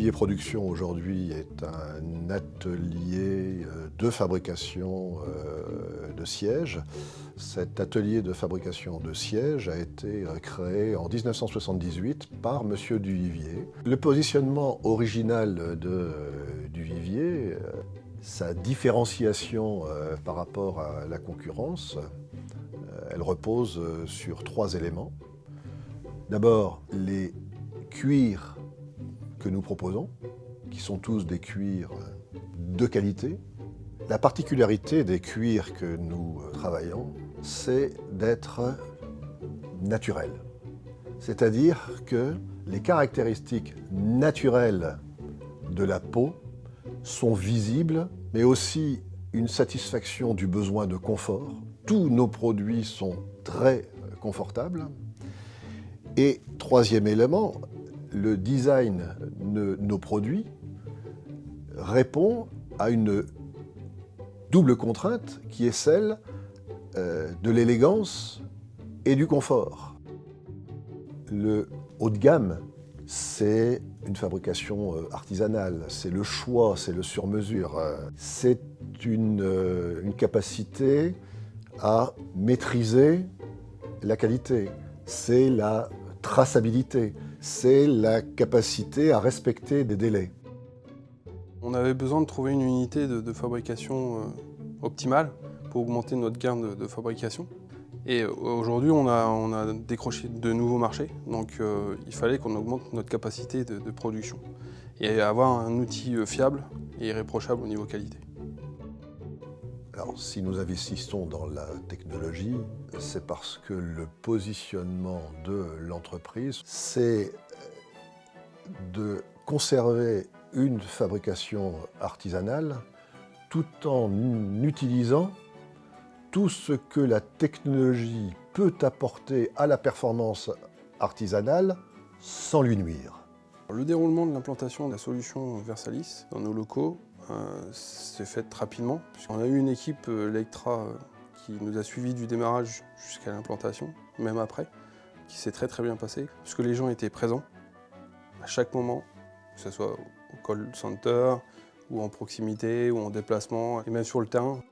L'atelier production aujourd'hui est un atelier de fabrication de sièges. Cet atelier de fabrication de sièges a été créé en 1978 par M. Duvivier. Le positionnement original de Duvivier, sa différenciation par rapport à la concurrence, elle repose sur 3 éléments. D'abord, les cuirs que nous proposons, qui sont tous des cuirs de qualité. La particularité des cuirs que nous travaillons, c'est d'être naturels. C'est-à-dire que les caractéristiques naturelles de la peau sont visibles, mais aussi une satisfaction du besoin de confort. Tous nos produits sont très confortables. Et troisième élément, le design de nos produits répond à une double contrainte qui est celle de l'élégance et du confort. Le haut de gamme, c'est une fabrication artisanale, c'est le choix, c'est le sur-mesure. C'est une capacité à maîtriser la qualité, c'est la traçabilité, c'est la capacité à respecter des délais. On avait besoin de trouver une unité de fabrication optimale pour augmenter notre gain de fabrication. Et aujourd'hui, on a décroché de nouveaux marchés, donc il fallait qu'on augmente notre capacité de production et avoir un outil fiable et irréprochable au niveau qualité. Alors, si nous investissons dans la technologie, c'est parce que le positionnement de l'entreprise, c'est de conserver une fabrication artisanale tout en utilisant tout ce que la technologie peut apporter à la performance artisanale sans lui nuire. Le déroulement de l'implantation de la solution Versalis dans nos locaux s'est fait rapidement, puisqu'on a eu une équipe Lectra qui nous a suivis du démarrage jusqu'à l'implantation, même après, qui s'est très bien passé, puisque les gens étaient présents à chaque moment, que ce soit au call center, ou en proximité, ou en déplacement, et même sur le terrain.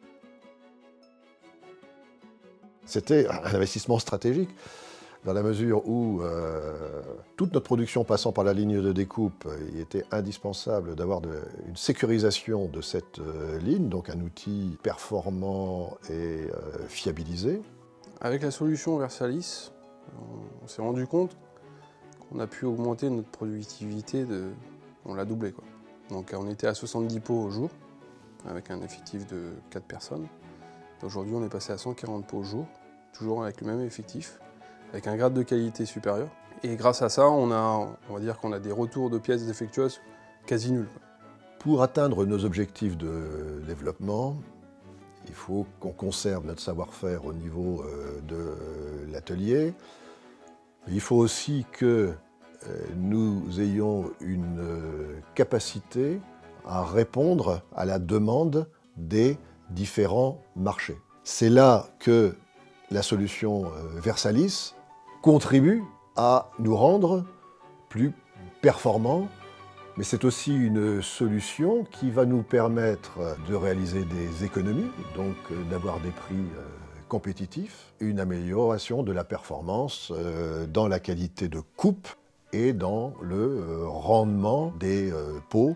C'était un investissement stratégique, dans la mesure où toute notre production passant par la ligne de découpe, il était indispensable d'avoir une sécurisation de cette ligne, donc un outil performant et fiabilisé. Avec la solution Versalis, on s'est rendu compte qu'on a pu augmenter notre productivité, on l'a doublé, quoi. Donc on était à 70 pots au jour, avec un effectif de 4 personnes. Aujourd'hui, on est passé à 140 pots au jour, toujours avec le même effectif, avec un grade de qualité supérieur. Et grâce à ça, on va dire qu'on a des retours de pièces défectueuses quasi nuls. Pour atteindre nos objectifs de développement, il faut qu'on conserve notre savoir-faire au niveau de l'atelier. Il faut aussi que nous ayons une capacité à répondre à la demande des différents marchés. C'est là que la solution Versalis contribue à nous rendre plus performants, mais c'est aussi une solution qui va nous permettre de réaliser des économies, donc d'avoir des prix compétitifs, une amélioration de la performance dans la qualité de coupe et dans le rendement des pots.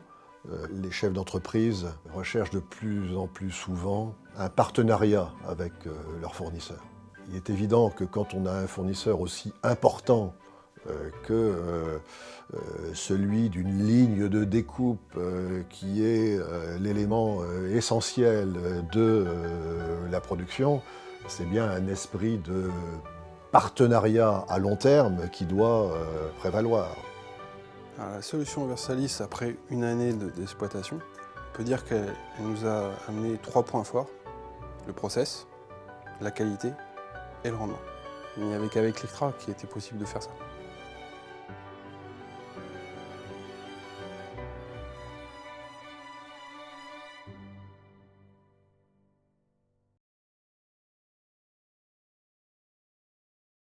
Les chefs d'entreprise recherchent de plus en plus souvent un partenariat avec leurs fournisseurs. Il est évident que quand on a un fournisseur aussi important que celui d'une ligne de découpe qui est l'élément essentiel de la production, c'est bien un esprit de partenariat à long terme qui doit prévaloir. Alors, la solution Versalis, après une année d'exploitation, on peut dire qu'elle nous a amené 3 points forts: le process, la qualité et le rendement. Il n'y avait qu'avec Lectra qu'il était possible de faire ça.